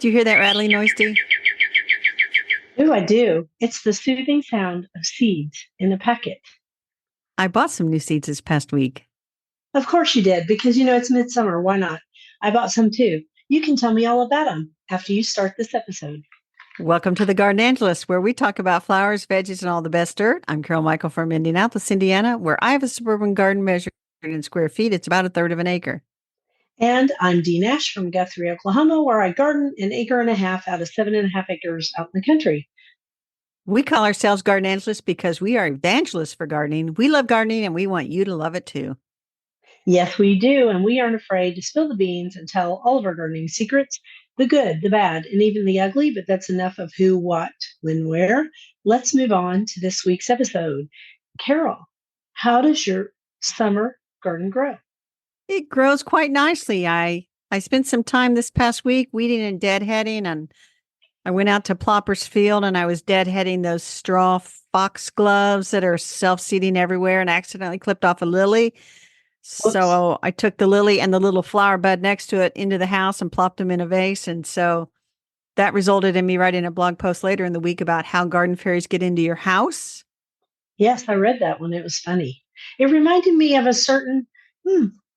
Do you hear that rattling noise, Dee? Oh, I do. It's the soothing sound of seeds in a packet. I bought some new seeds this past week. Of course you did, because it's midsummer. Why not? I bought some too. You can tell me all about them after you start this episode. Welcome to the Garden Angelist, where we talk about flowers, veggies, and all the best dirt. I'm Carol Michael from Indianapolis, Indiana, where I have a suburban garden measured in square feet. It's about a third of an acre. And I'm Dee Nash from Guthrie, Oklahoma, where I garden an acre and a half out of 7.5 acres out in the country. We call ourselves Garden Angelists because we are evangelists for gardening. We love gardening and we want you to love it too. Yes, we do. And we aren't afraid to spill the beans and tell all of our gardening secrets, the good, the bad, and even the ugly. But that's enough of who, what, when, where. Let's move on to this week's episode. Carol, how does your summer garden grow? It grows quite nicely. I spent some time this past week weeding and deadheading, and I went out to Plopper's Field and I was deadheading those straw foxgloves that are self-seeding everywhere and accidentally clipped off a lily. Whoops. So I took the lily and the little flower bud next to it into the house and plopped them in a vase. And so that resulted in me writing a blog post later in the week about how garden fairies get into your house. Yes, I read that one. It was funny. It reminded me of a certain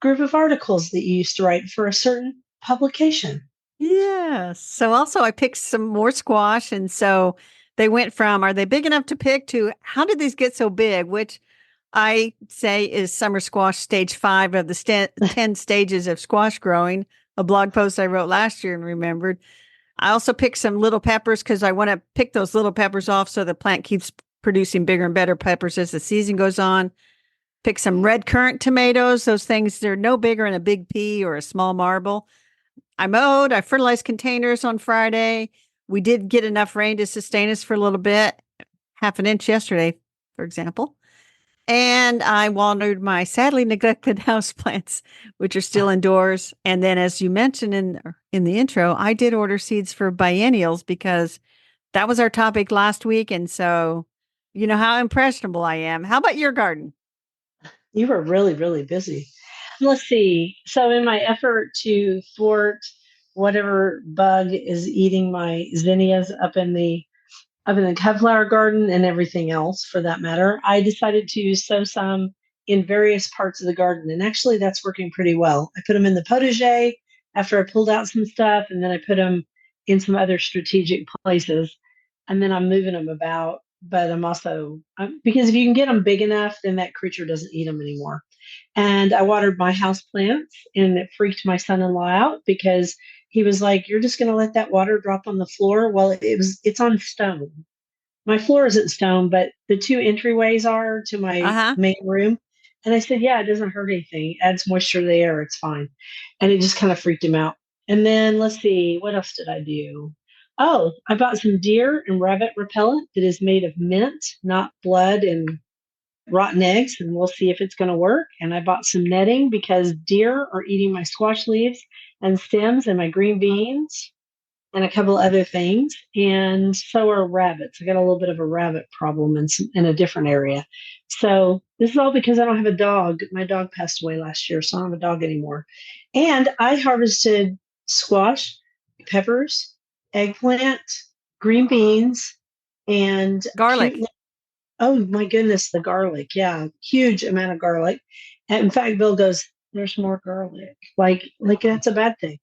group of articles that you used to write for a certain publication. Yes. So also I picked some more squash. And so they went from, are they big enough to pick, to how did these get so big? Which I say is summer squash stage 5 of the 10 stages of squash growing, a blog post I wrote last year and remembered. I also picked some little peppers because I want to pick those little peppers off so the plant keeps producing bigger and better peppers as the season goes on. Pick some red currant tomatoes. Those things, they're no bigger than a big pea or a small marble. I mowed, I fertilized containers on Friday. We did get enough rain to sustain us for a little bit, half an inch yesterday, for example. And I watered my sadly neglected houseplants, which are still indoors. And then, as you mentioned in the intro, I did order seeds for biennials because that was our topic last week. And so, you know how impressionable I am. How about your garden? You were really, really busy. Let's see. So, in my effort to thwart whatever bug is eating my zinnias up in the cut flower garden and everything else for that matter, I decided to sow some in various parts of the garden. And actually, that's working pretty well. I put them in the potager after I pulled out some stuff, and then I put them in some other strategic places. And then I'm moving them about. But I'm also, because if you can get them big enough, then that creature doesn't eat them anymore. And I watered my house plants, and it freaked my son-in-law out because he was like, "You're just going to let that water drop on the floor?" Well, it's on stone. My floor isn't stone, but the two entryways are to Uh my huh. main room. And I said, "Yeah, it doesn't hurt anything. It adds moisture to the air. It's fine." And it just kind of freaked him out. And then let's see, what else did I do? Oh, I bought some deer and rabbit repellent that is made of mint, not blood and rotten eggs, and we'll see if it's going to work. And I bought some netting because deer are eating my squash leaves and stems and my green beans and a couple other things. And so are rabbits. I got a little bit of a rabbit problem in a different area. So this is all because I don't have a dog. My dog passed away last year, so I don't have a dog anymore. And I harvested squash, peppers, eggplant, green beans, and cute. Garlic. Oh my goodness, the garlic. Yeah, huge amount of garlic. And in fact, Bill goes, "There's more garlic." Like that's a bad thing.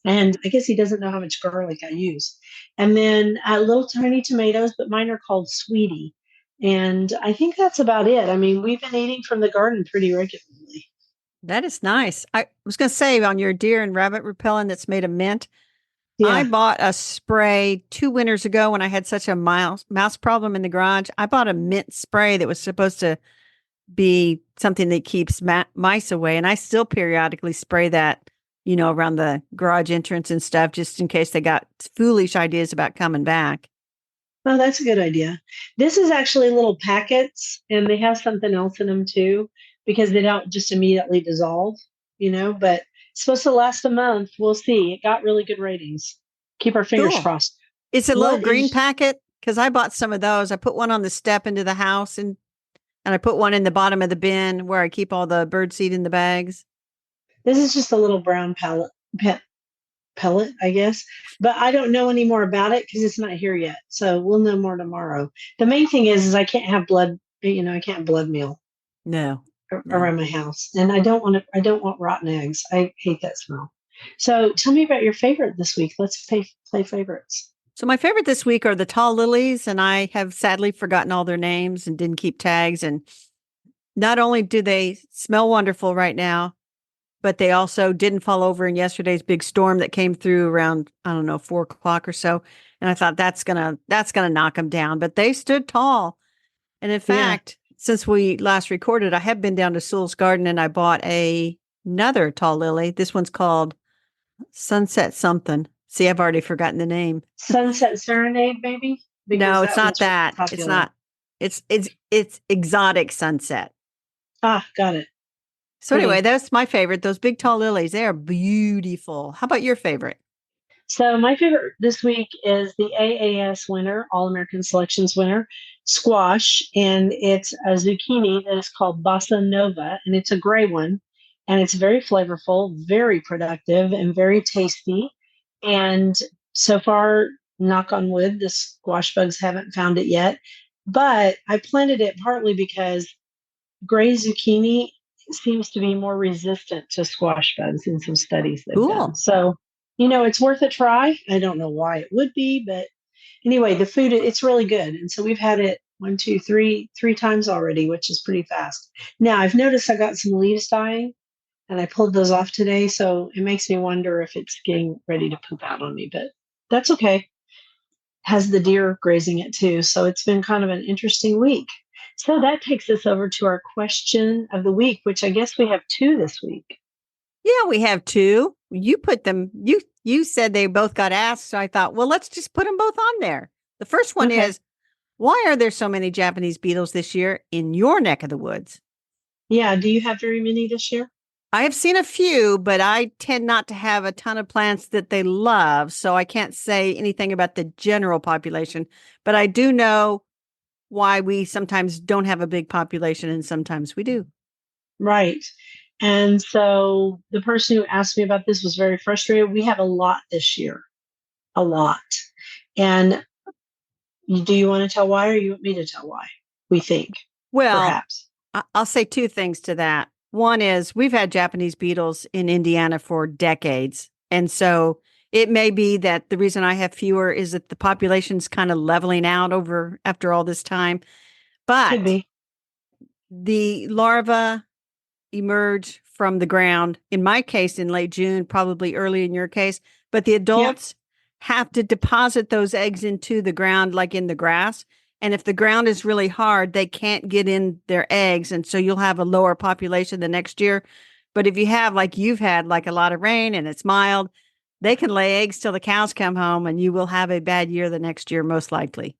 And I guess he doesn't know how much garlic I use. And then little tiny tomatoes, but mine are called sweetie. And I think that's about it. I mean, we've been eating from the garden pretty regularly. That is nice. I was going to say on your deer and rabbit repellent that's made of mint, I Yeah. bought a spray 2 winters ago when I had such a mouse problem in the garage. I bought a mint spray that was supposed to be something that keeps mice away. And I still periodically spray that, around the garage entrance and stuff, just in case they got foolish ideas about coming back. Oh, that's a good idea. This is actually little packets, and they have something else in them too, because they don't just immediately dissolve, but it's supposed to last a month. We'll see. It got really good ratings. Keep our fingers Cool. crossed. It's a little What green is packet because I bought some of those. I put one on the step into the house and I put one in the bottom of the bin where I keep all the bird seed in the bags. this? Is just a little brown palette. pellet, I guess. But I don't know any more about it because it's not here yet. So we'll know more tomorrow. The main thing is I can't have blood. I can't have blood meal No, no. around my house, and I don't want to. I don't want rotten eggs. I hate that smell. So tell me about your favorite this week. Let's play favorites. So my favorite this week are the tall lilies, and I have sadly forgotten all their names and didn't keep tags. And not only do they smell wonderful right now, but they also didn't fall over in yesterday's big storm that came through around, I don't know, 4 o'clock or so. And I thought that's gonna knock them down. But they stood tall. And in Yeah, fact, since we last recorded, I have been down to Sewell's Garden and I bought another tall lily. This one's called Sunset something. See, I've already forgotten the name. Sunset Serenade, maybe, because No, it's that not one's really that. It's popular. not. It's exotic sunset. Ah, got it. So anyway, Pretty. that's my favorite. Those big tall lilies, they are beautiful. How about your favorite? So my favorite this week is the AAS winner, All American Selections winner, squash, and it's a zucchini that is called Bossa Nova, and it's a gray one, and it's very flavorful, very productive, and very tasty. And so far, knock on wood, the squash bugs haven't found it yet. But I planted it partly because gray zucchini seems to be more resistant to squash bugs in some studies they've done. Cool. So, it's worth a try. I don't know why it would be, but anyway, the food, it's really good. And so we've had it one, two, three times already, which is pretty fast. Now I've noticed I got some leaves dying and I pulled those off today. So it makes me wonder if it's getting ready to poop out on me, but that's okay. Has the deer grazing it too. So it's been kind of an interesting week. So that takes us over to our question of the week, which I guess we have two this week. Yeah, we have two. You put them. You said they both got asked, so I thought, well, let's just put them both on there. The first one Okay. is, why are there so many Japanese beetles this year in your neck of the woods? Yeah. Do you have very many this year? I have seen a few, but I tend not to have a ton of plants that they love, so I can't say anything about the general population. But I do know why we sometimes don't have a big population and sometimes we do. Right. And so the person who asked me about this was very frustrated. We have a lot this year, a lot. And do you want to tell why, or you want me to tell why? We think, Well, perhaps. I'll say two things to that. One is we've had Japanese beetles in Indiana for decades. And so it may be that the reason I have fewer is that the population's kind of leveling out over after all this time. Could But be. the larvae emerge from the ground, in my case, in late June, probably early in your case. But the Yeah. adults have to deposit those eggs into the ground, like in the grass. And if the ground is really hard, they can't get in their eggs. And so you'll have a lower population the next year. But if you have, like you've had, like a lot of rain and it's mild, they can lay eggs till the cows come home and you will have a bad year the next year, most likely.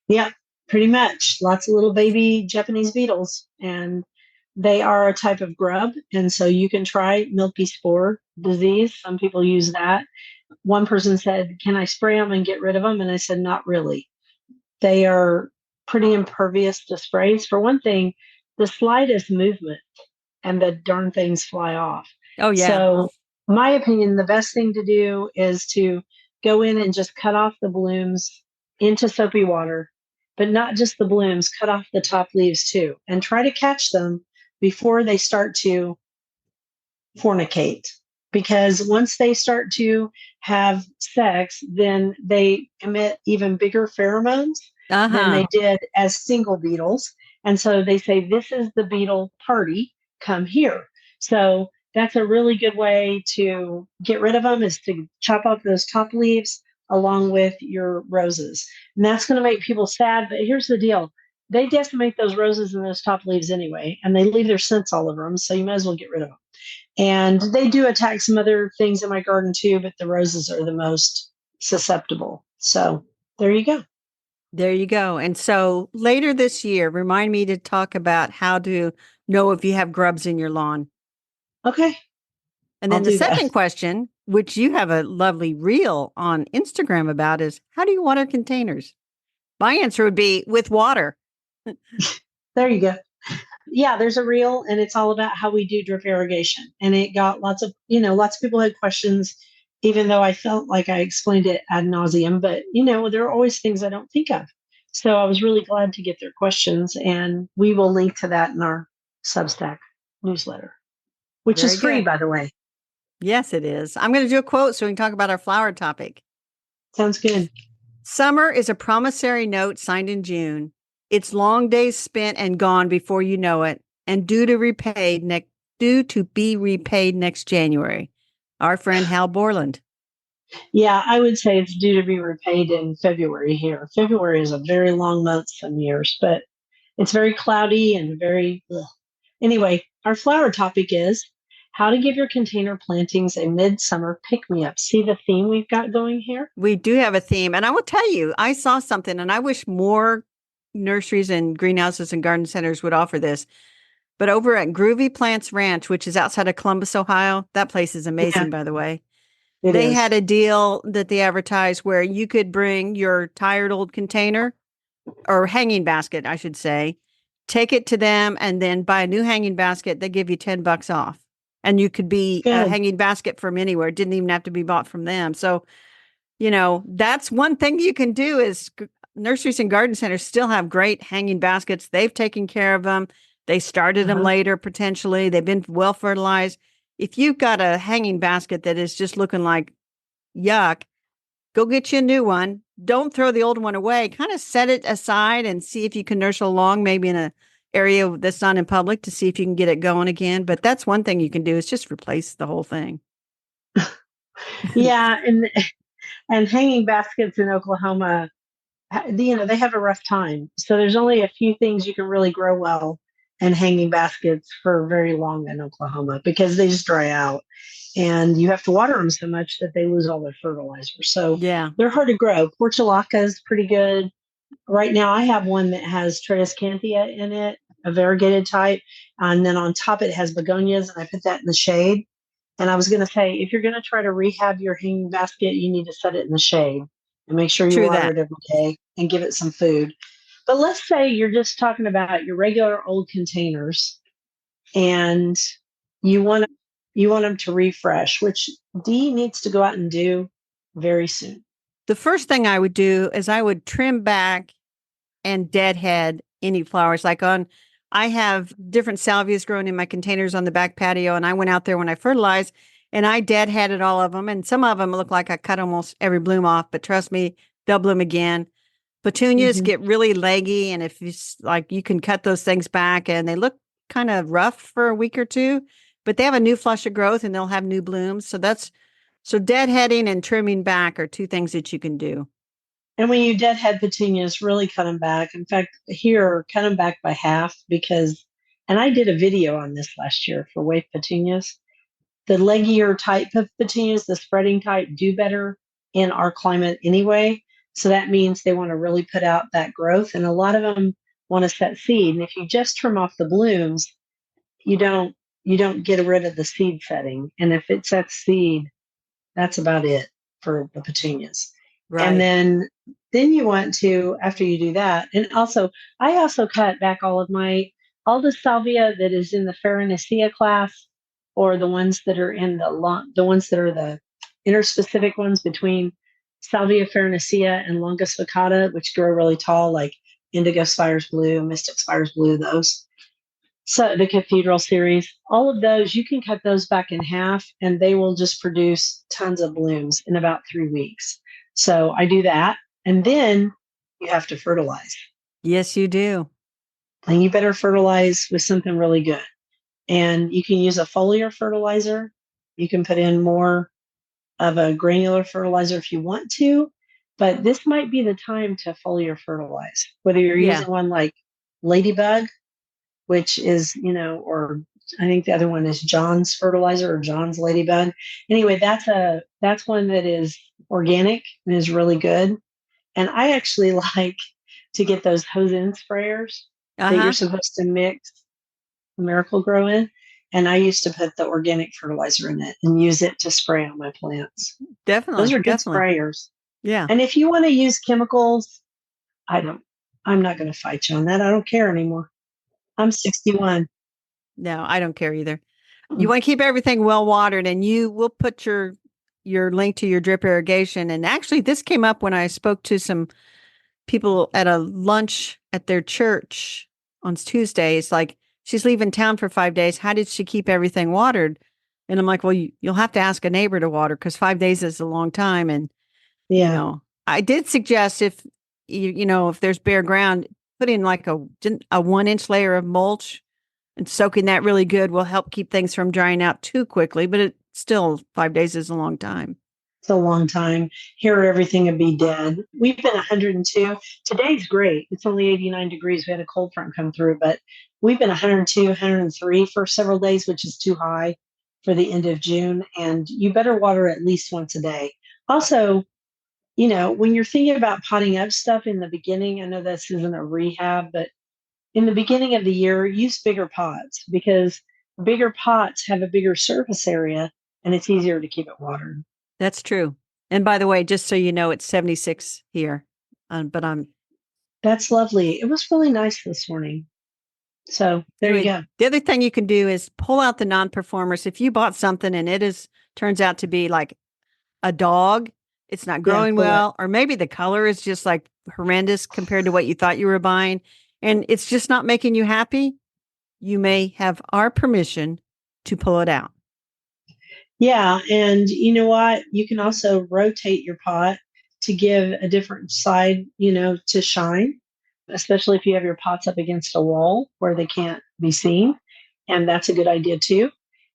Yeah, pretty much. Lots of little baby Japanese beetles. And they are a type of grub. And so you can try milky spore disease. Some people use that. One person said, "Can I spray them and get rid of them?" And I said, "Not really. They are pretty impervious to sprays. For one thing, the slightest movement and the darn things fly off. Oh, yeah. So, my opinion, the best thing to do is to go in and just cut off the blooms into soapy water, but not just the blooms, cut off the top leaves too, and try to catch them before they start to fornicate. Because once they start to have sex, then they emit even bigger pheromones Uh than huh. they did as single beetles. And so they say, "This is the beetle party, come here." So that's a really good way to get rid of them, is to chop off those top leaves along with your roses. And that's going to make people sad. But here's the deal. They decimate those roses and those top leaves anyway, and they leave their scents all over them. So you might as well get rid of them. And they do attack some other things in my garden too, but the roses are the most susceptible. So there you go. There you go. And so later this year, remind me to talk about how to know if you have grubs in your lawn. Okay, And I'll then the do that. second question, which you have a lovely reel on Instagram about, is how do you water containers? My answer would be with water. There you go. Yeah, there's a reel and it's all about how we do drip irrigation. And it got lots of people had questions. even though I felt like I explained it ad nauseum. But, there are always things I don't think of. So I was really glad to get their questions, and we will link to that in our Substack newsletter, which is Very free, good. by the way. Yes, it is. I'm going to do a quote so we can talk about our flower topic. Sounds good. Summer is a promissory note signed in June. It's long days spent and gone before you know it, and due to be repaid next January. Our friend Hal Borland. Yeah, I would say it's due to be repaid in February here. February is a very long month some years, but it's very cloudy and very. Ugh. Anyway, our flower topic is how to give your container plantings a midsummer pick me up. See the theme we've got going here? We do have a theme, and I will tell you, I saw something, and I wish more nurseries and greenhouses and garden centers would offer this. But over at Groovy Plants Ranch, which is outside of Columbus, Ohio, that place is Yeah, amazing, by the way. it They is. had a deal that they advertised where you could bring your tired old container or hanging basket, I should say, take it to them and then buy a new hanging basket. They give you $10 off. And you could be a Good. hanging basket from anywhere. It didn't even have to be bought from them. So, that's one thing you can do is nurseries and garden centers still have great hanging baskets. They've taken care of them. They started them Uh-huh. later, potentially. They've been well fertilized. If you've got a hanging basket that is just looking like yuck, go get you a new one. Don't throw the old one away. Kind of set it aside and see if you can nurse along, maybe in a area that's not in public to see if you can get it going again. But that's one thing you can do is just replace the whole thing. Yeah, and hanging baskets in Oklahoma, they have a rough time. So there's only a few things you can really grow well and hanging baskets for very long in Oklahoma because they just dry out and you have to water them so much that they lose all their fertilizer. So Yeah, they're hard to grow. Portulaca is pretty good. Right now, I have one that has Tradescanthia in it, a variegated type. And then on top, it has begonias, and I put that in the shade. And I was going to say, if you're going to try to rehab your hanging basket, you need to set it in the shade and make sure you true water that. it every day and give it some food. But let's say you're just talking about your regular old containers and you want you want them to refresh, which Dee needs to go out and do very soon. The first thing I would do is I would trim back and deadhead any flowers. I have different salvias growing in my containers on the back patio, and I went out there when I fertilized and I deadheaded all of them. And some of them look like I cut almost every bloom off, but trust me, they'll bloom again. Petunias Mm-hmm. get really leggy, and if you can cut those things back, and they look kind of rough for a week or two, but they have a new flush of growth and they'll have new blooms. So deadheading and trimming back are two things that you can do. And when you deadhead petunias, really cut them back. In fact, here, cut them back by half because, and I did a video on this last year for wave petunias. The leggier type of petunias, the spreading type, do better in our climate anyway. So that means they want to really put out that growth. And a lot of them want to set seed. And if you just trim off the blooms, you don't you don't get rid of the seed setting. And if it sets seed, that's about it for the petunias. And Right. then you want to, after you do that, and also I also cut back all the salvia that is in the Farinaceae class, or the ones that are in the ones that are the interspecific ones between Salvia farinaceae and Longus vicata, which grow really tall, like Indigo Spires Blue, Mystic Spires Blue, those. So the Cathedral series, all of those, you can cut those back in half and they will just produce tons of blooms in about 3 weeks. So I do that. And then you have to fertilize. Yes, you do. And you better fertilize with something really good. And you can use a foliar fertilizer. You can put in more of a granular fertilizer if you want to, but this might be the time to foliar fertilize, whether you're Yeah. using one like Ladybug, which is, or I think the other one is John's fertilizer or John's Ladybug. Anyway, that's one that is organic and is really good. And I actually like to get those hose-in sprayers that you're Uh-huh. supposed to mix Miracle Grow in. And I used to put the organic fertilizer in it and use it to spray on my plants. Those Definitely. are good Definitely. sprayers. Yeah. And if you want to use chemicals, I don't, I'm not going to fight you on that. I don't care anymore. I'm 61. No, I don't care either. You want to keep everything well watered, and you will put your link to your drip irrigation. And actually, this came up when I spoke to some people at a lunch at their church on Tuesday. It's like she's leaving town for 5 days. How did she keep everything watered? And I'm like, well, you'll have to ask a neighbor to water because 5 days is a long time. And, Yeah, I did suggest if if there's bare ground, put in like a 1 inch layer of mulch and soaking that really good will help keep things from drying out too quickly. But it still 5 days is a long time. it's a long time. Here, everything would be dead. We've been 102. Today's great. It's only 89 degrees. We had a cold front come through, but we've been 102, 103 for several days, which is too high for the end of June. And you better water at least once a day. Also, when you're thinking about potting up stuff in the beginning, I know this isn't a rehab, but in the beginning of the year, use bigger pots because bigger pots have a bigger surface area and it's easier to keep it watered. That's true. And by the way, just so you know, it's 76 here. But That's lovely. It was really nice this morning. So there you anyway, go. the other thing you can do is pull out the non-performers. If you bought something and turns out to be like a dog, it's not Yeah, growing pull it. well, or maybe the color is just like horrendous compared to what you thought you were buying, and it's just not making you happy, you may have our permission to pull it out. Yeah. And you know what? You can also rotate your pot to give a different side, to shine, especially if you have your pots up against a wall where they can't be seen. And that's a good idea too.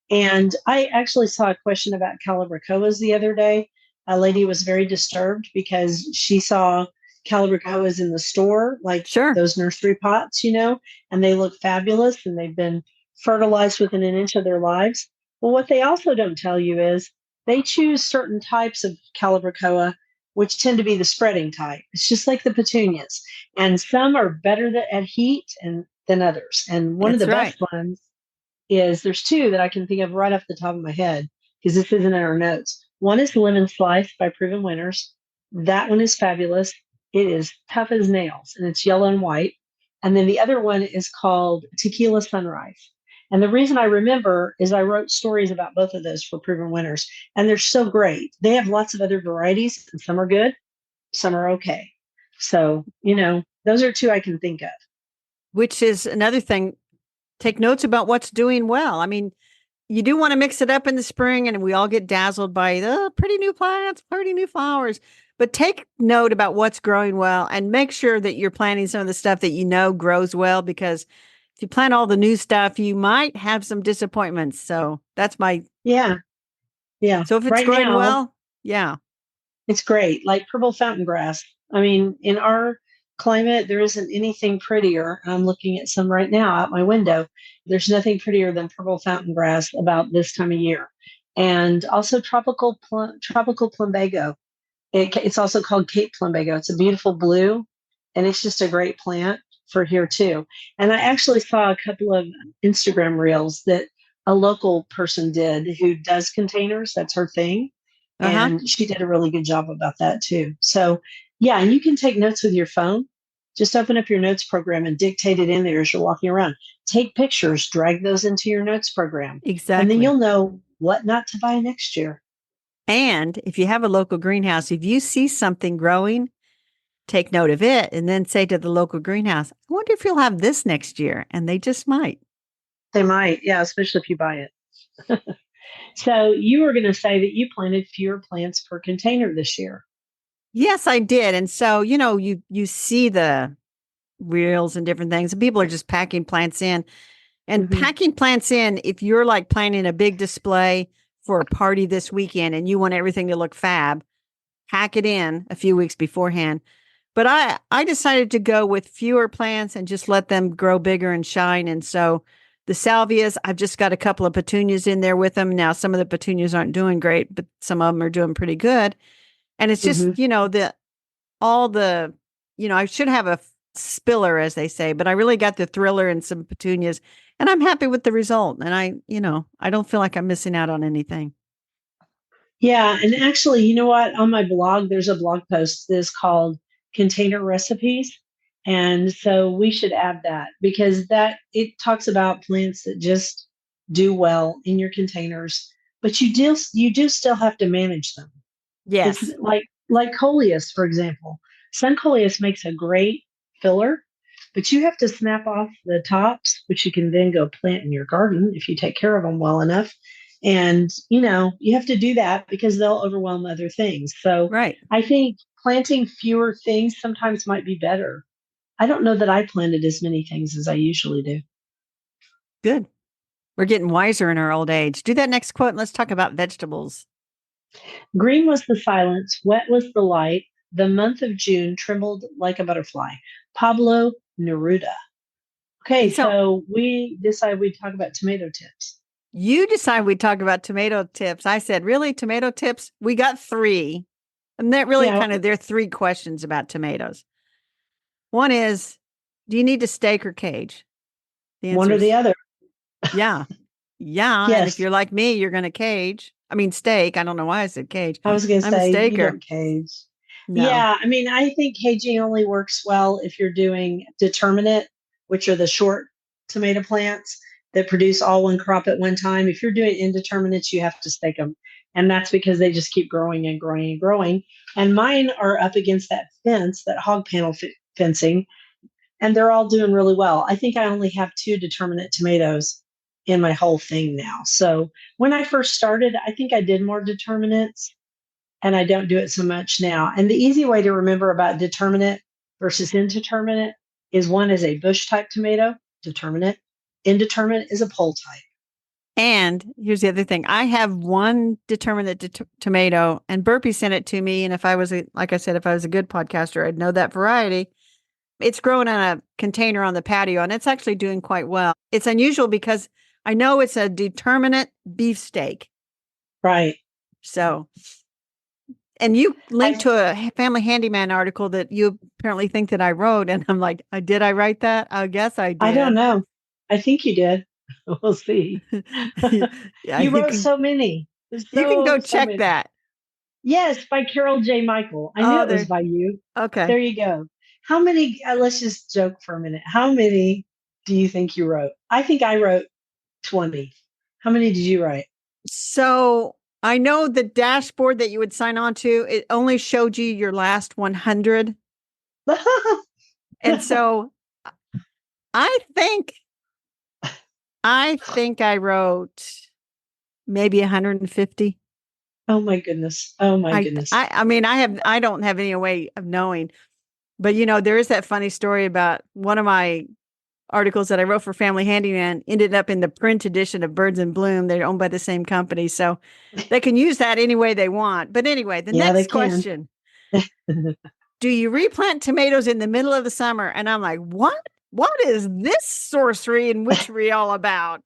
And I actually saw a question about calibrachoas the other day. A lady was very disturbed because she saw calibrachoas in the store, like Sure. those nursery pots, and they look fabulous and they've been fertilized within an inch of their lives. Well, what they also don't tell you is they choose certain types of calibrachoa, which tend to be the spreading type. It's just like the petunias. And some are better at heat than others. And one of That's the right. best ones is there's two that I can think of right off the top of my head because this isn't in our notes. One is Lemon Slice by Proven Winners. That one is fabulous. It is tough as nails and it's yellow and white. And then the other one is called Tequila Sunrise. And the reason I remember is I wrote stories about both of those for Proven Winners, and they're so great. They have lots of other varieties, and some are good, some are okay. So, those are two I can think of. Which is another thing. Take notes about what's doing well. I mean, you do want to mix it up in the spring, and we all get dazzled by the pretty new plants, pretty new flowers. But take note about what's growing well and make sure that you're planting some of the stuff that grows well, because if you plant all the new stuff, you might have some disappointments. So that's my. Yeah, yeah. So if it's Right growing now, well, yeah, it's great, like purple fountain grass. I mean, in our climate, there isn't anything prettier. I'm looking at some right now out my window. There's nothing prettier than purple fountain grass about this time of year. And also tropical plumbago. It's also called Cape plumbago. It's a beautiful blue, and it's just a great plant for here too. And I actually saw a couple of Instagram reels that a local person did who does containers. That's her thing, uh huh, and she did a really good job about that too. So, yeah, and you can take notes with your phone. Just open up your notes program and dictate it in there as you're walking around. Take pictures, drag those into your notes program, and then exactly. you'll know what not to buy next year. And if you have a local greenhouse, if you see something growing, take note of it and then say to the local greenhouse, I wonder if you'll have this next year. And they just might. They might, yeah, especially if you buy it. So you were going to say that you planted fewer plants per container this year. Yes, I did. And so, you see the reels and different things, and people are just packing plants in. And Hmm. packing plants in, if you're like planning a big display for a party this weekend and you want everything to look fab, pack it in a few weeks beforehand. But I decided to go with fewer plants and just let them grow bigger and shine. And so the salvias, I've just got a couple of petunias in there with them. Now, some of the petunias aren't doing great, but some of them are doing pretty good. And it's just, Hmm. all the, I should have a spiller, as they say, but I really got the thriller and some petunias, and I'm happy with the result. And I don't feel like I'm missing out on anything. Yeah. And actually, you know what? On my blog, there's a blog post that is called Container Recipes. And so we should add that because that it talks about plants that just do well in your containers. but you do still have to manage them. It's Yes. like coleus, for example. Sun coleus makes a great filler, but you have to snap off the tops, which you can then go plant in your garden if you take care of them well enough. And you have to do that because they'll overwhelm other things. So Right. I think planting fewer things sometimes might be better. I don't know that I planted as many things as I usually do. Good. We're getting wiser in our old age. Do that next quote and let's talk about vegetables. Green was the silence, wet was the light. The month of June trembled like a butterfly. Pablo Neruda. Okay, And so so we decided we'd talk about tomato tips. you decide we talk about tomato tips. I said, really? Tomato tips? We got three. And that really Yeah, kind of, there are three questions about tomatoes. One is, do you need to stake or cage? The one answer or the is other. yeah. Yeah. And if Yes, you're like me, you're going to cage. I mean, steak. I don't know why I said cage. I was going to I'm a say you staker. don't cage. No. Yeah, I mean, I think caging only works well if you're doing determinate, which are the short tomato plants that produce all one crop at one time. If you're doing indeterminates, you have to stake them. And that's because they just keep growing and growing and growing. And mine are up against that fence, that hog panel fencing, and they're all doing really well. I think I only have two determinate tomatoes in my whole thing now. So when I first started, I think I did more determinates and I don't do it so much now. And the easy way to remember about determinate versus indeterminate is one is a bush type tomato, determinate. Indeterminate is a pole type. And here's the other thing. I have one determinate tomato, and Burpee sent it to me. And if I was like I said, if I was a good podcaster, I'd know that variety. It's growing on a container on the patio, and it's actually doing quite well. It's unusual because I know it's a determinate beefsteak. Right. So, and you linked I to a Family Handyman article that you apparently think that I wrote, and I'm like, did I write that? I guess I I don't did. know. I think you did. We'll see. Yeah, You wrote so many. There's you can go so check many. that. Yes, by Carol J. Michael. I knew Oh, it was there. by you. Okay. There you go. How many, let's just joke for a minute. How many do you think you wrote? I think I wrote 20. How many did you write? So I know the dashboard that you would sign on to, it only showed you your last 100. And so I think I wrote maybe 150. Oh my goodness. Oh my goodness. I mean, I don't have any way of knowing, but there is that funny story about one of my articles that I wrote for Family Handyman ended up in the print edition of Birds in Bloom. They're owned by the same company, so they can use that any way they want. But anyway, the Yeah, they next can. question: do you replant tomatoes in the middle of the summer? And I'm like, what? What is this sorcery and witchery all about?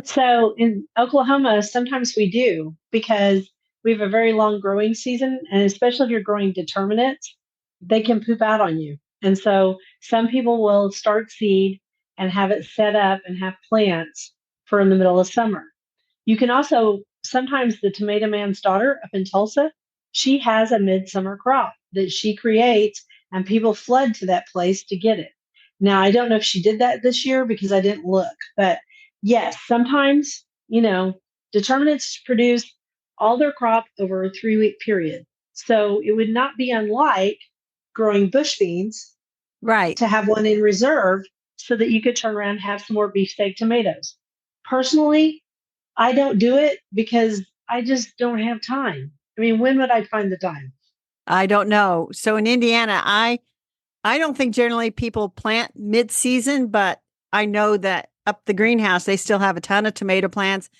So in Oklahoma, sometimes we do because we have a very long growing season. And especially if you're growing determinates, they can poop out on you. And so some people will start seed and have it set up and have plants for in the middle of summer. You can also, sometimes the Tomato Man's daughter up in Tulsa, she has a midsummer crop that she creates and people flood to that place to get it. Now, I don't know if she did that this year because I didn't look, but yes, sometimes, determinants produce all their crop over a 3-week period. So it would not be unlike growing bush beans Right. to have one in reserve so that you could turn around and have some more beefsteak tomatoes. Personally, I don't do it because I just don't have time. I mean, when would I find the time? I don't know. So in Indiana, I don't think generally people plant mid-season, but I know that up the greenhouse they still have a ton of tomato plants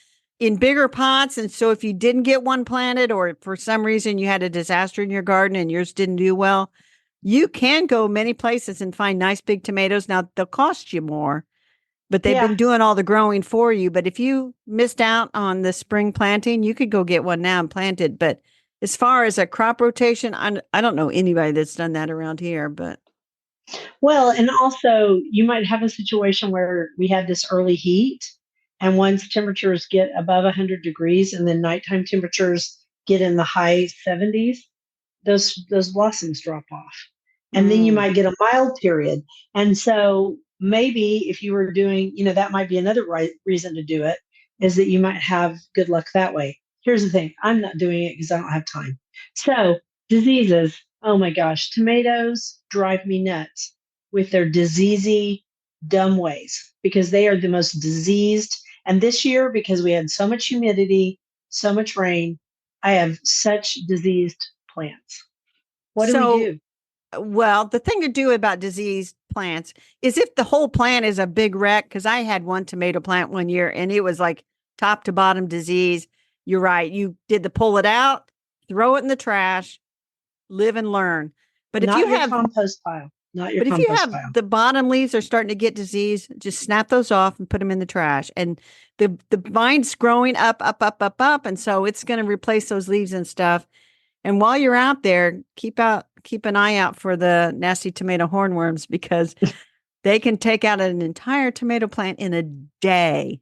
in bigger pots. And so if you didn't get one planted or for some reason you had a disaster in your garden and yours didn't do well, you can go many places and find nice big tomatoes. Now they'll cost you more, but they've Yeah. been doing all the growing for you. But if you missed out on the spring planting, you could go get one now and plant it. But as far as a crop rotation, I don't know anybody that's done that around here, but Well, and also you might have a situation where we had this early heat, and once temperatures get above 100 degrees and then nighttime temperatures get in the high 70s, those blossoms drop off. And then you mm, might get a mild period. And so maybe if you were doing, that might be another reason to do it is that you might have good luck that way. Here's the thing, I'm not doing it because I don't have time. So, diseases, oh my gosh, tomatoes drive me nuts with their diseasy, dumb ways because they are the most diseased. And this year, because we had so much humidity, so much rain, I have such diseased plants. What do we So, do? well, the thing to do about diseased plants is if the whole plant is a big wreck, because I had one tomato plant one year and it was like top to bottom disease. You're right. You did the pull it out, throw it in the trash, live and learn. But if you Not your have compost pile. Not your But if you compost have pile. the bottom leaves are starting to get disease, just snap those off and put them in the trash. And the vine's growing up, up, up, up, up, and so it's going to replace those leaves and stuff. And while you're out there, keep an eye out for the nasty tomato hornworms because they can take out an entire tomato plant in a day.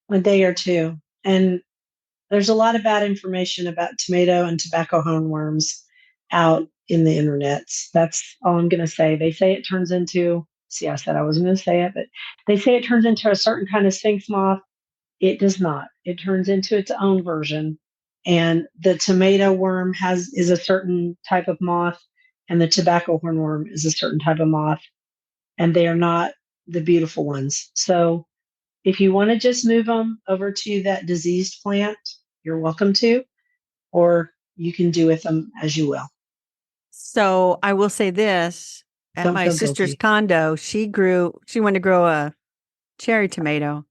A day or two. And there's a lot of bad information about tomato and tobacco hornworms out in the internets. That's all I'm going to say. They say it turns into, see, I said I wasn't going to say it, but they say it turns into a certain kind of sphinx moth. It does not. It turns into its own version. And the tomato worm is a certain type of moth, and the tobacco hornworm is a certain type of moth, and they are not the beautiful ones. So if you want to just move them over to that diseased plant, you're welcome to, or you can do with them as you will. So I will say this at Don't my feel sister's guilty. condo, she wanted to grow a cherry tomato.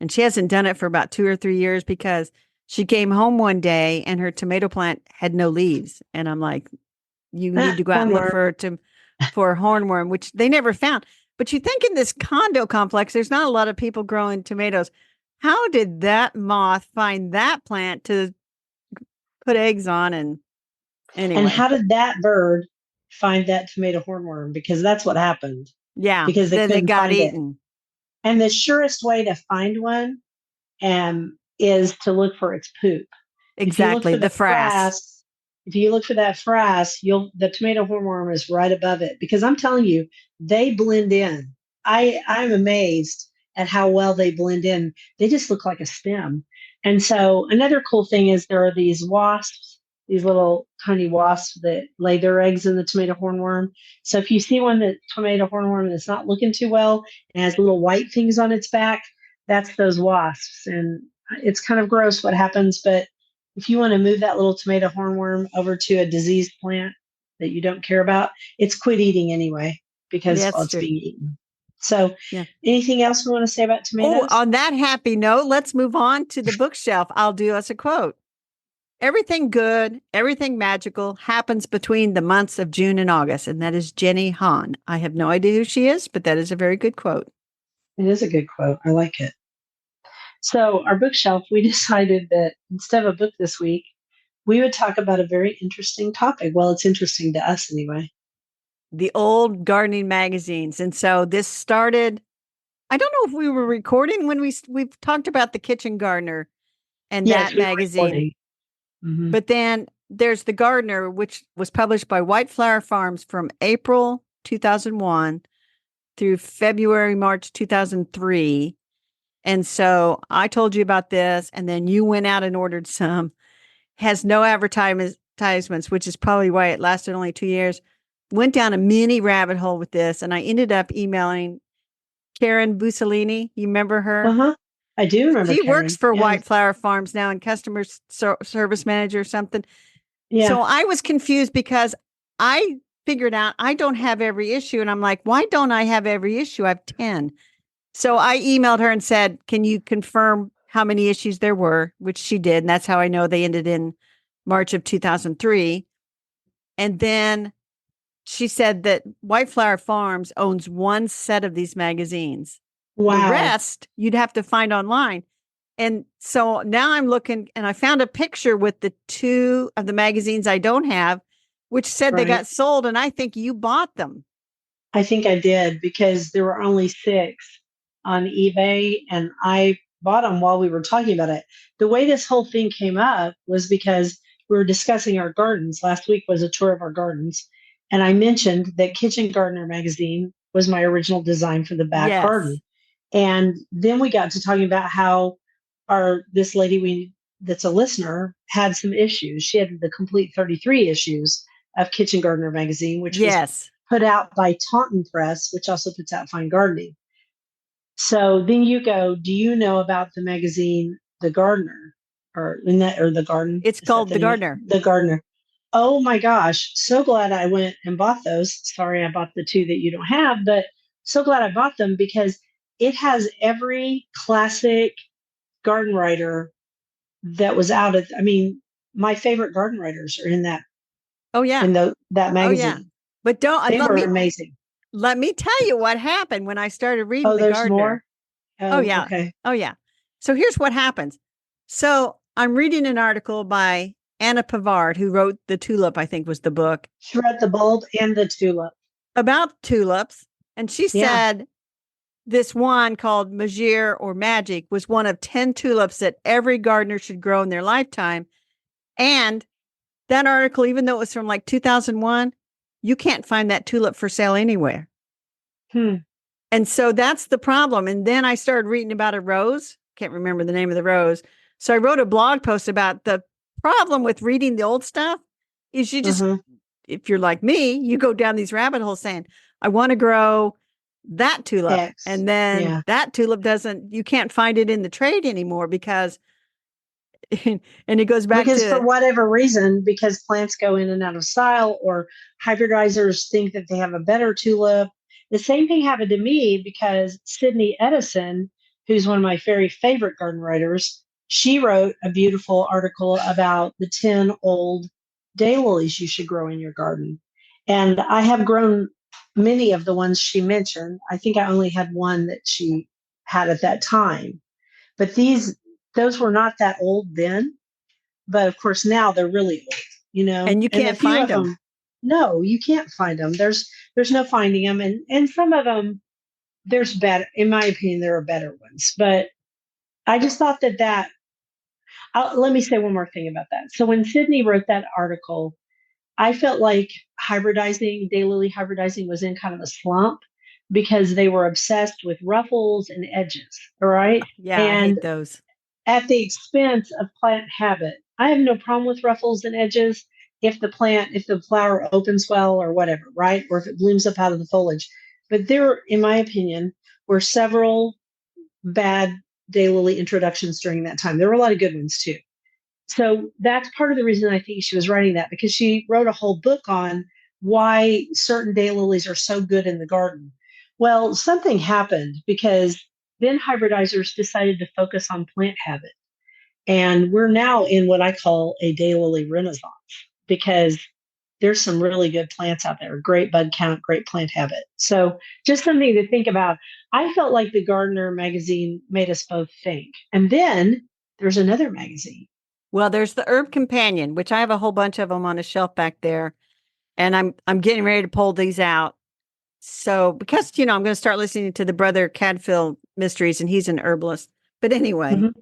And she hasn't done it for about 2 or 3 years because she came home one day and her tomato plant had no leaves. And I'm like, you need to go out and look Hornworm. for a hornworm, which they never found. But you think in this condo complex, there's not a lot of people growing tomatoes. How did that moth find that plant to put eggs on? And And anyway, how did that bird find that tomato hornworm? Because that's what happened. yeah, Because they then they couldn't got find it. eaten. And the surest way to find one is to look for its poop. If you look Exactly. for The the frass. frass, if you look for that frass, the tomato hornworm is right above it because I'm telling you, they blend in. I'm amazed at how well they blend in. They just look like a stem. And so another cool thing is there are these wasps, these little tiny wasps that lay their eggs in the tomato hornworm. So if you see one that tomato hornworm that's not looking too well and has little white things on its back, that's those wasps. And it's kind of gross what happens, but if you want to move that little tomato hornworm over to a diseased plant that you don't care about, it's quit eating anyway because well, That's it's true. being eaten. So, Yeah. anything else we want to say about Oh, tomatoes? on that happy note, let's move on to the bookshelf. I'll do us a quote. Everything good, everything magical happens between the months of June and August. And that is Jenny Han. I have no idea who she is, but that is a very good quote. It is a good quote. I like it. So, our bookshelf, we decided that instead of a book this week, we would talk about a very interesting topic. Well, it's interesting to us anyway. The old gardening magazines. And so this started, I don't know if we were recording when we've talked about the Kitchen Gardener and Yes, that we were magazine. recording. Mm-hmm. But then there's The Gardener, which was published by White Flower Farms from April 2001 through February, March 2003. And so I told you about this, and then you went out and ordered some. Has no advertisements, which is probably why it lasted only 2 years. Went down a mini rabbit hole with this, and I ended up emailing Karen Bussolini. You remember her? Uh-huh. I do remember She works Karen. for Yeah. White Flower Farms now and customer service manager or something. Yeah. So I was confused because I figured out I don't have every issue. And I'm like, why don't I have every issue? I have 10. So I emailed her and said, can you confirm how many issues there were? Which she did. And that's how I know they ended in March of 2003. And then she said that White Flower Farms owns one set of these magazines. The Wow. rest you'd have to find online. And so now I'm looking and I found a picture with the two of the magazines I don't have, which said they Right. got sold. And I think you bought them. I think I did because there were only 6 on eBay and I bought them while we were talking about it. The way this whole thing came up was because we were discussing our gardens. Last week was a tour of our gardens. And I mentioned that Kitchen Gardener magazine was my original design for the back Yes. garden. And then we got to talking about how this lady that's a listener had some issues. She had the complete 33 issues of Kitchen Gardener magazine, which was Yes. put out by Taunton Press, which also puts out fine gardening. So then you go, do you know about the magazine The Gardener, or The Garden? It's Is that called the The name? Gardener. The Gardener. Oh my gosh, so glad I went and bought those. Sorry, I bought the two that you don't have, but so glad I bought them because it has every classic garden writer that was out at, I mean, my favorite garden writers are in Oh yeah. that Oh yeah. magazine. But don't They let were me amazing. tell you what happened when I started reading Oh, The there's Gardener. more. Oh Oh, yeah. okay. Oh yeah. So here's what happens. So I'm reading an article by Anna Pavard, who wrote The Tulip, I think was the book, She wrote the bulb and the tulip. about tulips. And she Yeah. said this one called Magier or Magic was one of 10 tulips that every gardener should grow in their lifetime. And that article, even though it was from like 2001, you can't find that tulip for sale anywhere. Hmm. And so that's the problem. And then I started reading about a rose. Can't remember the name of the rose. So I wrote a blog post about the problem with reading the old stuff is you just, Uh-huh. if you're like me, you go down these rabbit holes saying, I want to grow that tulip. X. And then Yeah. that tulip doesn't, you can't find it in the trade anymore because, and it goes back Because for to, whatever reason, because plants go in and out of style, or hybridizers think that they have a better tulip. The same thing happened to me because Sydney Edison, who's one of my very favorite garden writers, she wrote a beautiful article about the 10 old daylilies you should grow in your garden. And I have grown many of the ones she mentioned. I think I only had one that she had at that time. But those were not that old then, but of course now they're really old, and you and a can't few find of them. them, no, you can't find them. There's no finding them, and some of them, there's better, in my opinion, there are better ones. But I just thought let me say one more thing about that. So when Sydney wrote that article, I felt like daylily hybridizing was in kind of a slump because they were obsessed with ruffles and edges. All right. Yeah, I And hate those. at the expense of plant habit. I have no problem with ruffles and edges if the flower opens well or whatever, right? Or if it blooms up out of the foliage. But there, in my opinion, were several bad daylily introductions during that time. There were a lot of good ones too. So that's part of the reason I think she was writing that, because she wrote a whole book on why certain daylilies are so good in the garden. Well, something happened because then hybridizers decided to focus on plant habit. And we're now in what I call a daylily renaissance because there's some really good plants out there, great bud count, great plant habit. So just something to think about. I felt like the Gardener magazine made us both think. And then there's another magazine. Well, there's the Herb Companion, which I have a whole bunch of them on a shelf back there, and I'm getting ready to pull these out. So because I'm going to start listening to the Brother Cadfield mysteries, and he's an herbalist. But anyway, Mhm.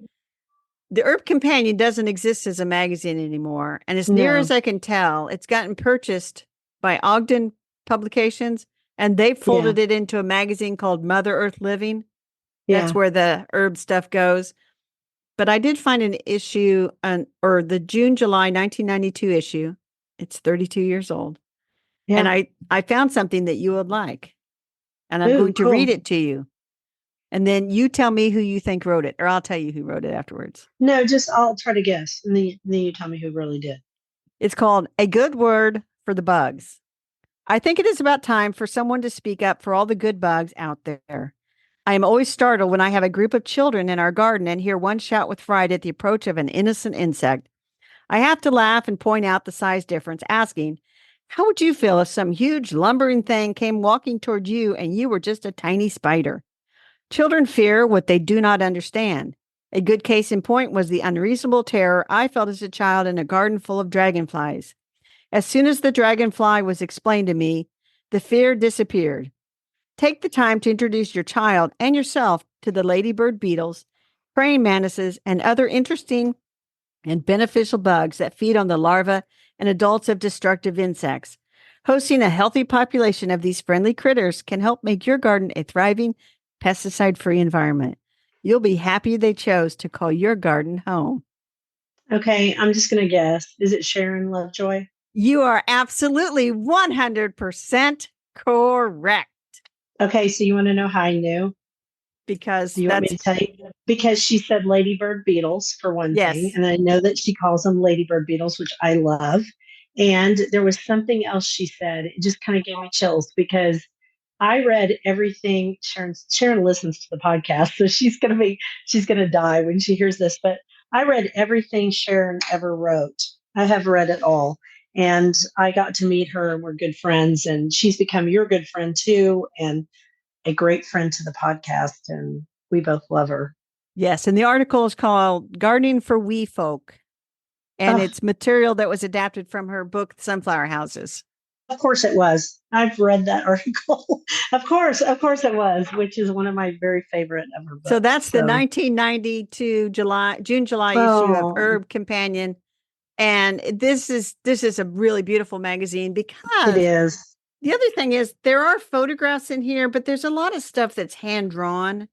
the Herb Companion doesn't exist as a magazine anymore, and as near as No. I can tell, it's gotten purchased by Ogden Publications, and they Yeah. folded it into a magazine called Mother Earth Living. That's Yeah. where the herb stuff goes. But I did find an issue or the June-July 1992 issue. It's 32 years old. And Yeah. I found something that you would like. And I'm Ooh, going to read cool. it to you. And then you tell me who you think wrote it, or I'll tell you who wrote it afterwards. No, just I'll try to guess. And then you tell me who really did. It's called A Good Word for the Bugs. I think it is about time for someone to speak up for all the good bugs out there. I am always startled when I have a group of children in our garden and hear one shout with fright at the approach of an innocent insect. I have to laugh and point out the size difference, asking, how would you feel if some huge lumbering thing came walking toward you and you were just a tiny spider? Children fear what they do not understand. A good case in point was the unreasonable terror I felt as a child in a garden full of dragonflies. As soon as the dragonfly was explained to me, the fear disappeared. Take the time to introduce your child and yourself to the ladybird beetles, praying mantises, and other interesting and beneficial bugs that feed on the larvae and adults of destructive insects. Hosting a healthy population of these friendly critters can help make your garden a thriving, pesticide free environment. You'll be happy they chose to call your garden home. Okay, I'm just going to guess. Is it Sharon Lovejoy? You are absolutely 100% correct Okay, so you want to know how I knew? because Do you want me that's, to tell you? Because she said ladybird beetles for one thing, yes. and I know that she calls them ladybird beetles, which I love. And there was something else she said. It just kind of gave me chills because I read everything. Sharon listens to the podcast, so she's gonna die when she hears this. But I read everything Sharon ever wrote. I have read it all. And I got to meet her and we're good friends. And she's become your good friend too. And a great friend to the podcast, and we both love her. Yes. And the article is called Gardening for Wee Folk. And Oh, it's material that was adapted from her book, Sunflower Houses. of course it was. I've read that article. Of course it was, which is one of my very favorite of her So books. that's the So, 1992 June, July issue of oh, Herb Companion. And this is a really beautiful magazine it because is. the other thing is there are photographs in here, but there's a lot of stuff that's hand drawn.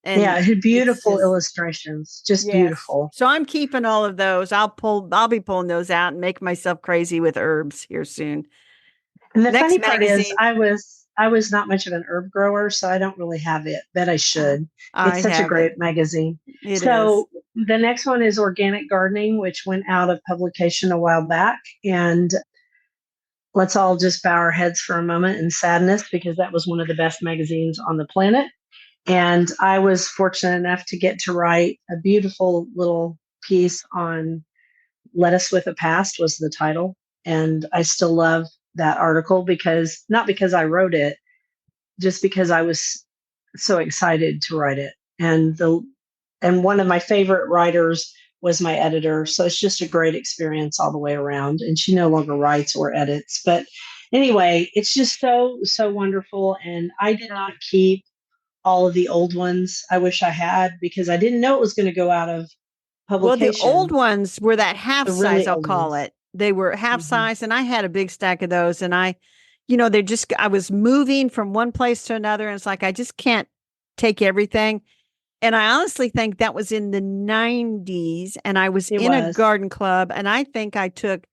Yeah, And it had it's beautiful just illustrations, just yes. beautiful. So I'm keeping all of those. I'll be pulling those out and make myself crazy with herbs here soon. And the Next funny part is, magazine, I was not much of an herb grower, so I don't really have it, but I should. I It's such a have it. great magazine. It is. So the next one is Organic Gardening, which went out of publication a while back, and let's all just bow our heads for a moment in sadness because that was one of the best magazines on the planet. And I was fortunate enough to get to write a beautiful little piece on Lettuce with a Past was the title. And I still love that article because not because I wrote it, just because I was so excited to write it. And one of my favorite writers was my editor. So it's just a great experience all the way around. And she no longer writes or edits. But anyway, it's just so wonderful. And I did not keep all of the old ones. I wish I had because I didn't know it was going to go out of Well, the old publication. ones were that half The size, really I'll old call ones. it. They were half Hmm. size, and I had a big stack of those. And they just, I was moving from one place to another. And it's like, I just can't take everything. And I honestly think that was in the 90s. And I was It in a was. garden club. And I think I took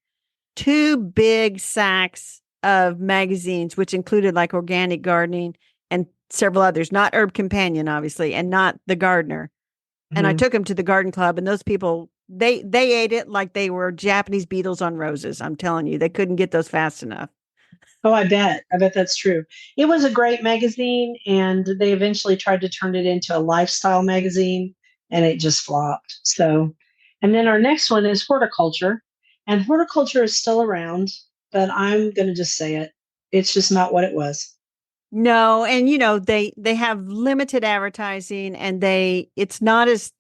two big sacks of magazines, which included like organic gardening and several others, not Herb Companion, obviously, and not The Gardener. And I Mhm. took them to the garden club, and those people they ate it like they were Japanese beetles on roses. I'm telling you, they couldn't get those fast enough. Oh, I bet. I bet that's true. It was a great magazine, and they eventually tried to turn it into a lifestyle magazine, and it just flopped. So, and then our next one is horticulture, and horticulture is still around, but I'm going to just say it. It's just not what it was. No, and they have limited advertising, and it's not as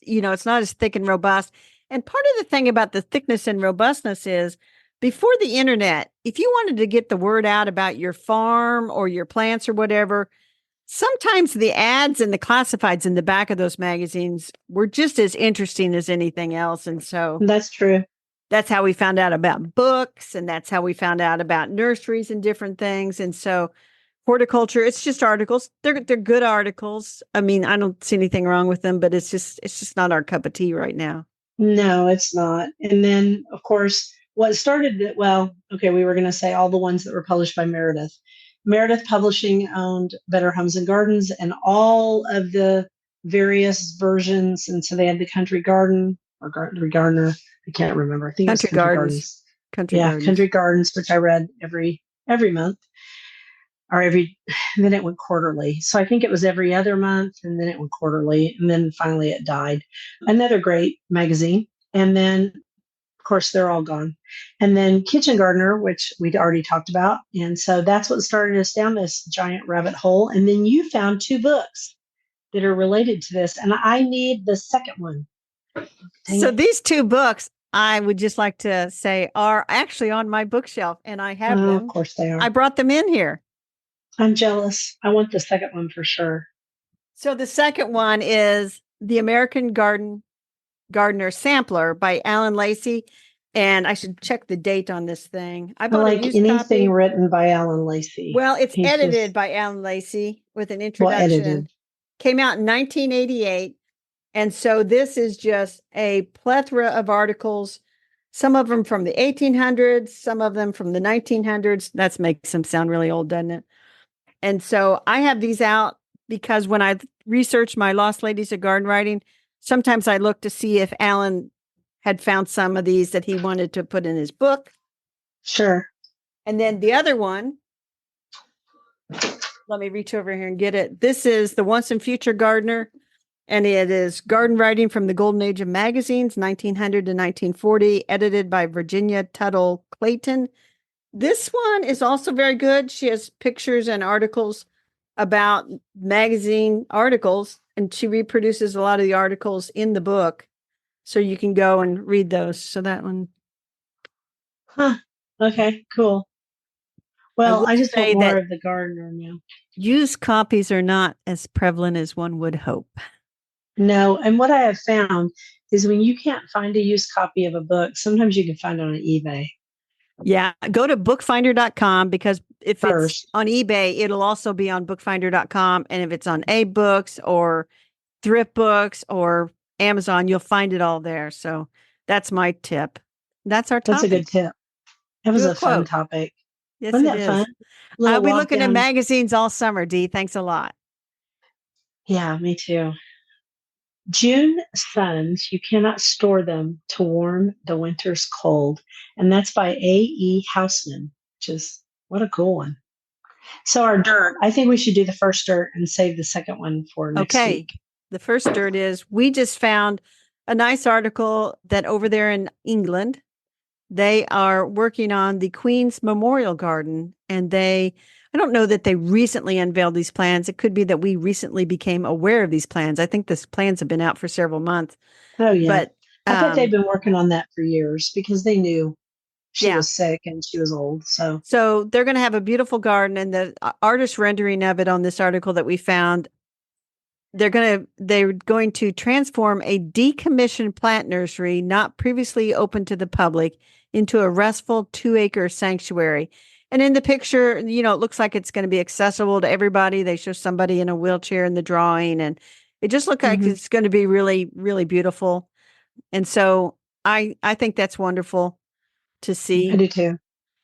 thick and robust. And part of the thing about the thickness and robustness is before the internet, if you wanted to get the word out about your farm or your plants or whatever, sometimes the ads and the classifieds in the back of those magazines were just as interesting as anything else. And so That's true. that's how we found out about books, and that's how we found out about nurseries and different things. And so horticulture, it's just articles. They're good articles. I mean, I don't see anything wrong with them, but it's just not our cup of tea right now. No, it's not. And then, of course, what started it, well, okay, we were going to say all the ones that were published by Meredith. Meredith Publishing owned Better Homes and Gardens and all of the various versions. And so they had the Country Garden or Country Gardener. I can't remember. I think it was Country Country gardens, Gardens. country Yeah, Country gardens. Gardens, which I read every month or and then it went quarterly. So I think it was every other month and then it went quarterly and then finally it died. Another great magazine. And then of course they're all gone. And then Kitchen Gardener, which we'd already talked about. And so that's what started us down this giant rabbit hole. And then you found two books that are related to this. And I need the second one. Dang So it. these two books, I would just like to say, are actually on my bookshelf, and I have Oh, of them. course they I are. brought them in here. I'm jealous. I want the second one for sure. So the second one is The American Gardener Sampler by Alan Lacey. And I should check the date on this thing. I I bought a like used anything copy. written by Alan Lacey. Well, it's He's edited just by Alan Lacey with an well edited. introduction. Came out in 1988. And so this is just a plethora of articles, some of them from the 1800s, some of them from the 1900s. That makes them sound really old, doesn't it? And so I have these out because when I researched my Lost Ladies of Garden Writing, sometimes I look to see if Alan had found some of these that he wanted to put in his book. Sure. And then the other one, let me reach over here and get it. This is the Once and Future Gardener, and it is garden writing from the golden age of magazines, 1900 to 1940, edited by Virginia Tuttle Clayton. This one is also very good. She has pictures and articles about magazine articles, and she reproduces a lot of the articles in the book. So you can go and read those. So that one. Huh. Okay, cool. I Well, will I just want say more that of the gardener now. used copies are not as prevalent as one would hope. No, and what I have found is when you can't find a used copy of a book, sometimes you can find it on eBay Yeah, go to bookfinder.com because if it's first. on eBay, it'll also be on bookfinder.com. And if it's on A-Books or Thrift Books or Amazon, you'll find it all there. So that's my tip. That's our That's a good topic. tip. That was Do a a fun quote. topic. Yes, Wasn't it that fun? is. I'll Little be walk looking at down. magazines all summer, Dee. Thanks a lot. Yeah, me too. June suns, you cannot store them to warm the winter's cold. And that's by A.E. Houseman, which is what a cool one. So our dirt, I think we should do the first dirt and save the second one for next Okay. week. The first dirt is we just found a nice article that over there in England, they are working on the Queen's Memorial Garden. And I don't know that they recently unveiled these plans. It could be that we recently became aware of these plans. I think these plans have been out for several months. Oh, yeah. But I bet they've been working on that for years because they knew she yeah, was sick and she was old. So, so they're going to have a beautiful garden. And the artist rendering of it on this article that we found, they're going to transform a decommissioned plant nursery not previously open to the public into a restful 2-acre sanctuary. And in the picture, it looks like it's going to be accessible to everybody. They show somebody in a wheelchair in the drawing, and it just looks like mhm. it's going to be really, really beautiful. And so I think that's wonderful to I see. do too.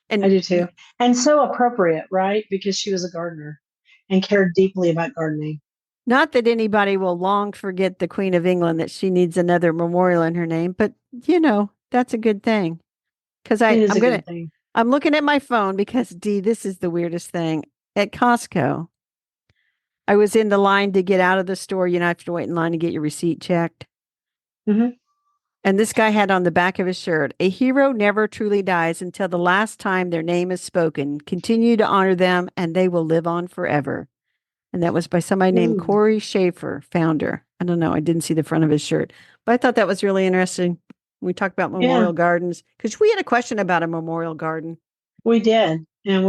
I And do too. And so appropriate, right? Because she was a gardener and cared deeply about gardening. not that anybody will long forget the Queen of England, that she needs another memorial in her name, but that's a good thing. Because It is I'm a gonna good thing. I'm looking at my phone because Dee, this is the weirdest thing. At Costco, I was in the line to get out of the store. You have to wait in line to get your receipt checked. Hmm. And this guy had on the back of his shirt, "A hero never truly dies until the last time their name is spoken. Continue to honor them and they will live on forever." And that was by somebody named Ooh, Corey Schaefer, founder. I don't know. I didn't see the front of his shirt, but I thought that was really interesting. We talked about yeah, memorial gardens because we had a question about a memorial garden. we did. And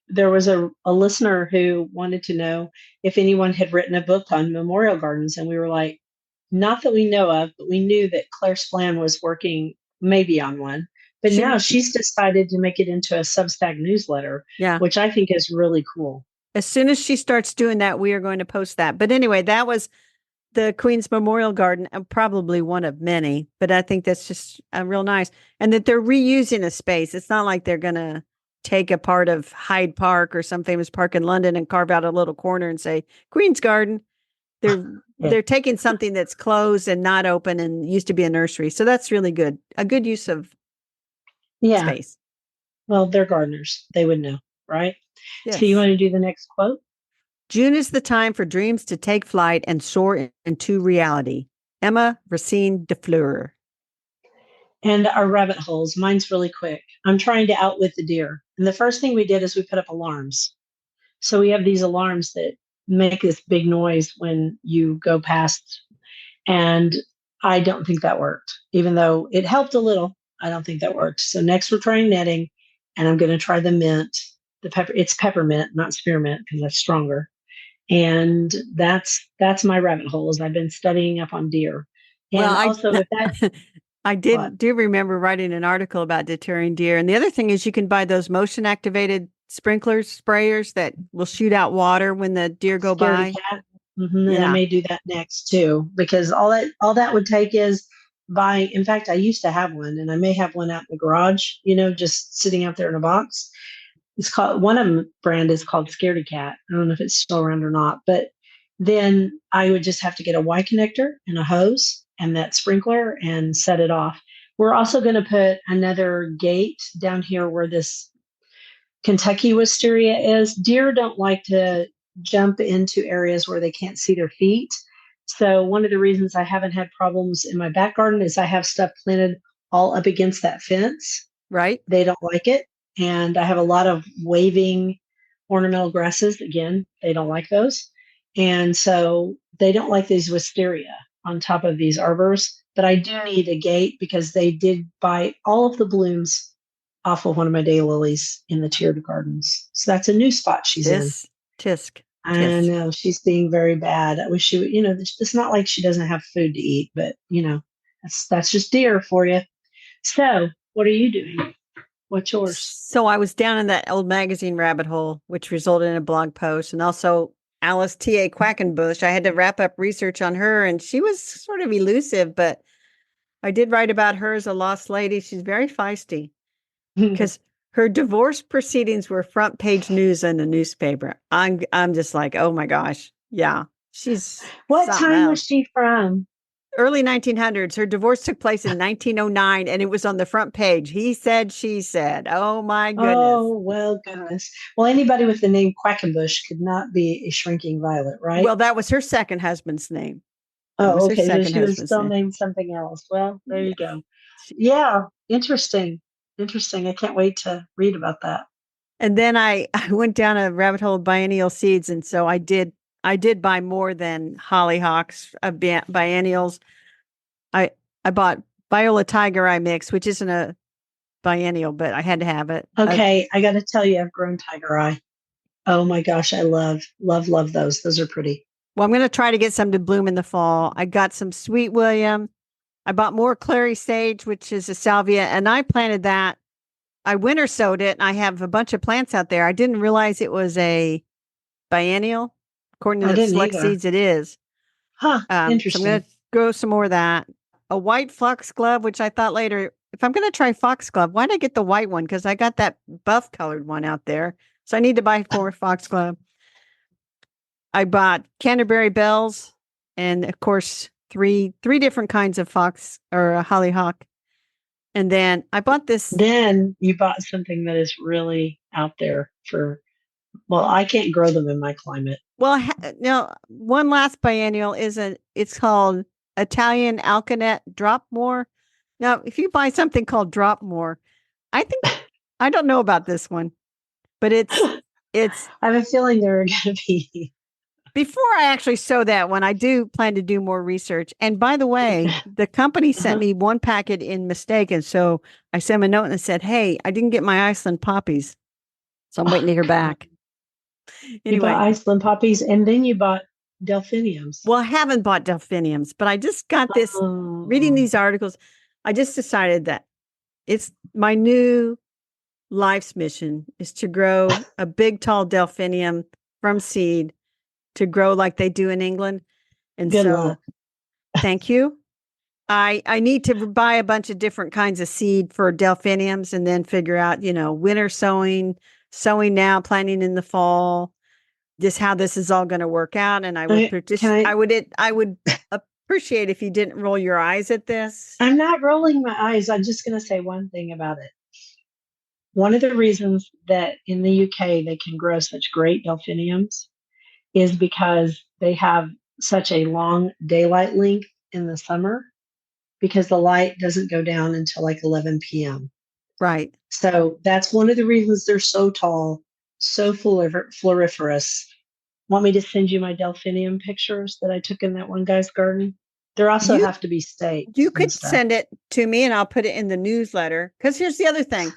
there was a listener who wanted to know if anyone had written a book on memorial gardens. And we were like, not that we know of, but we knew that Claire Splan was working maybe on one. But She, now she's decided to make it into a Substack newsletter, yeah. which I think is really cool. As soon as she starts doing that, we are going to post that. But anyway, that was the Queen's Memorial Garden, and probably one of many. But I think that's just real nice. And that they're reusing a space. It's not like they're going to take a part of Hyde Park or some famous park in London and carve out a little corner and say Queen's Garden. They're Yeah. they're taking something that's closed and not open and used to be a nursery. So that's really good. A good use of Yeah. space. Well, they're gardeners. They would know, right? So you Yes. want to do the next quote? June is the time for dreams to take flight and soar into reality. Emma Racine de Fleur. And our rabbit holes. Mine's really quick. I'm trying to outwit the deer. And the first thing we did is we put up alarms. So we have these alarms that make this big noise when you go past. And I don't think that worked, even though it helped a little. I don't think that worked. So next we're trying netting, and I'm going to try the mint, the pepper. It's peppermint, not spearmint, because that's stronger. And that's my rabbit hole. Is I've been studying up on deer, Well, and also if that I what do remember writing an article about deterring deer. And the other thing is you can buy those motion activated sprinklers sprayers that will shoot out water when the deer go scaredy by. cat. And I Yeah. may do that next too, because all that would take is buy. In fact, I used to have one, and I may have one out in the garage. Just sitting out there in a box. It's called one of them brand is called Scaredy Cat. I don't know if it's still around or not, but then I would just have to get a Y connector and a hose and that sprinkler and set it off. We're also going to put another gate down here where this Kentucky wisteria is. Deer don't like to jump into areas where they can't see their feet. So one of the reasons I haven't had problems in my back garden is I have stuff planted all up against that fence. Right. They don't like it. And I have a lot of waving ornamental grasses. Again, they don't like those. And so they don't like these wisteria on top of these arbors. But I do need a gate because they did bite all of the blooms off of one of my daylilies in the tiered gardens. So that's a new spot she's in. Tisk, tisk, I tisk. know she's being very bad. I wish she would, it's not like she doesn't have food to eat, but that's just deer for you. So what are you doing? What's yours? So I was down in that old magazine rabbit hole, which resulted in a blog post, and also Alice T.A. Quackenbush. I had to wrap up research on her, and she was sort of elusive, but I did write about her as a lost lady. She's very feisty because her divorce proceedings were front page news in the newspaper. I'm just like, oh my gosh, yeah, she's What something time was else. she from? Early 1900s. Her divorce took place in 1909, and it was on the front page. He said, she said. Oh my goodness. Oh, well, goodness. Well, anybody with the name Quackenbush could not be a shrinking violet, right? Well, that was her second husband's name. That was Oh, her okay. So second she was husband's still name. named something else. Well, there you Yes. go. Yeah, interesting. Interesting. I can't wait to read about that. And then I went down a rabbit hole of biennial seeds, and so I did buy more than hollyhocks of biennials. I I bought Viola Tiger Eye mix, which isn't a biennial, but I had to have it. Okay, I got to tell you, I've grown tiger eye. Oh my gosh, I love, love, love those. Those are pretty. Well, I'm going to try to get some to bloom in the fall. I got some Sweet William. I bought more clary sage, which is a salvia, and I planted that. I winter sowed it, and I have a bunch of plants out there. I didn't realize it was a biennial. According I to didn't Select either. Seeds, it is. Huh, So I'm going interesting. to grow some more of that. A white foxglove, which I thought later, if I'm going to try foxglove, why did I get the white one? Because I got that buff colored one out there. So I need to buy more foxglove. I bought Canterbury bells and, of course, three different kinds of fox or a hollyhock. And then I bought this. Then you bought something that is really out there well, I can't grow them in my climate. Well, no, one last biennial it's called Italian Alkanet Dropmore. Now, if you buy something called Dropmore, I think I don't know about this one, but it's I have a feeling there are going to be. before I actually sow that one, I do plan to do more research. And by the way, the company sent me one packet in mistake. And so I sent them a note and said, hey, I didn't get my Iceland poppies. So I'm waiting to hear back. You bought Anyway, Iceland poppies and then you bought delphiniums. well, I haven't bought delphiniums, but I just got this reading Oh, these articles. I just decided that it's my new life's mission is to grow a big, tall delphinium from seed to grow like they do in England. And good so luck. thank you. I need to buy a bunch of different kinds of seed for delphiniums and then figure out, winter sowing now, planting in the fall, just how this is all going to work out. And I would Can I? I would appreciate if you didn't roll your eyes at this. I'm not rolling my eyes. I'm just going to say one thing about it. One of the reasons that in the UK they can grow such great delphiniums is because they have such a long daylight length in the summer because the light doesn't go down until like 11 p.m. Right. So that's one of the reasons they're so tall, so floriferous. Want me to send you my delphinium pictures that I took in that one guy's garden? There also You have to be stakes you and could stuff. send it to me and I'll put it in the newsletter. Because here's the other thing.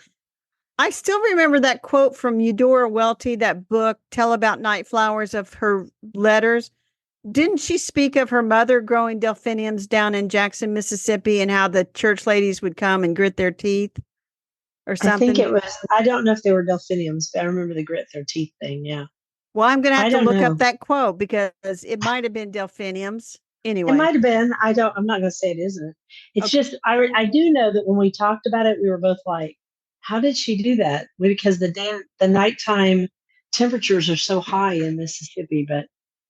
I still remember that quote from Eudora Welty, that book, Tell About Night Flowers, of her letters. Didn't she speak of her mother growing delphiniums down in Jackson, Mississippi, and how the church ladies would come and grit their teeth or I think something? it was, I don't know if they were delphiniums, but I remember the grit their teeth thing. Yeah. Well, I'm going to have I to don't look up know. that quote because it might have been delphiniums. It Anyway, might have been. I don't. I'm not going to say it isn't. It's okay. just I do know that when we talked about it, we were both like, "How did she do that?" Because the nighttime temperatures are so high in Mississippi. But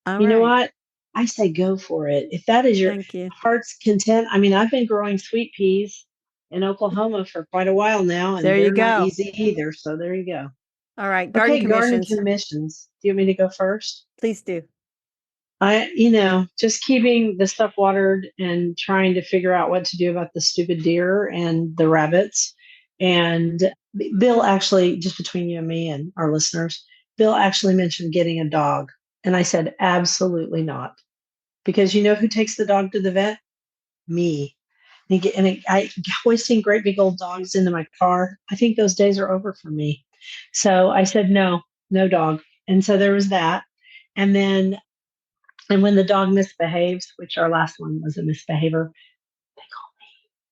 All you know right. what? I say go for it. If that is your Thank you. heart's content. I mean, I've been growing sweet peas in Oklahoma for quite a while now, and There you they're not go. easy either. So there you go. All right. Garden Okay, garden commissions. commissions. Do you want me to go first? Please do. Just keeping the stuff watered and trying to figure out what to do about the stupid deer and the rabbits. And Bill actually, just between you and me and our listeners, Bill actually mentioned getting a dog. And I said, absolutely not. Because you know who takes the dog to the vet? Me. I hoisting great big old dogs into my car. I think those days are over for me. So I said, no, no dog. And so there was that. And then and when the dog misbehaves, which our last one was a misbehavior,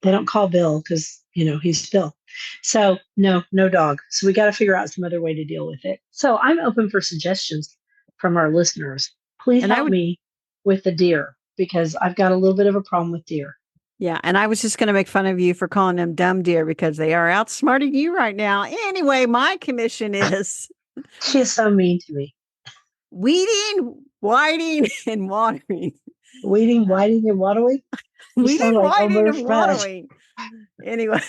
they don't call Bill because, he's Bill. So no, no dog. So we got to figure out some other way to deal with it. So I'm open for suggestions from our listeners. Please And I help would, me with the deer because I've got a little bit of a problem with deer. yeah. And I was just going to make fun of you for calling them dumb deer because they are outsmarting you right now. Anyway, my commission is She is so mean to me. weeding, whiting, and watering. Weeding, Uh, whiting, and waddling. You weeding, sound like whiting, Elmer and Fudd. watering. Anyway,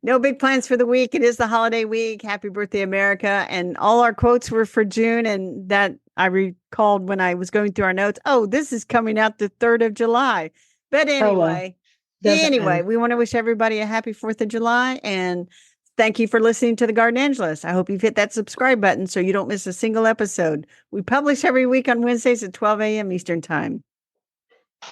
no big plans for the week. It is the holiday week. Happy birthday, America. And all our quotes were for June. And that I recalled when I was going through our notes. Oh, this is coming out the 3rd of July. But Oh, well, doesn't anyway, matter. we want to wish everybody a happy 4th of July. And thank you for listening to the Garden Angelus. I hope you've hit that subscribe button so you don't miss a single episode. We publish every week on Wednesdays at 12 a.m. Eastern Time.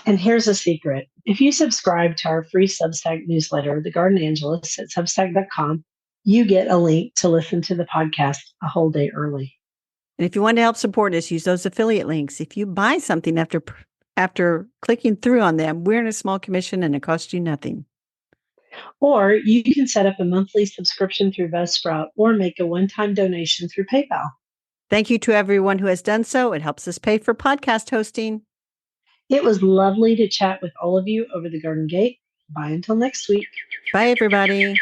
And here's a secret. If you subscribe to our free Substack newsletter, The Garden Angelist at substack.com, you get a link to listen to the podcast a whole day early. And if you want to help support us, use those affiliate links. If you buy something after clicking through on them, we're in a small commission and it costs you nothing. Or you can set up a monthly subscription through Buzzsprout or make a one-time donation through PayPal. Thank you to everyone who has done so. It helps us pay for podcast hosting. It was lovely to chat with all of you over the Garden Gate. Bye until next week. Bye, everybody.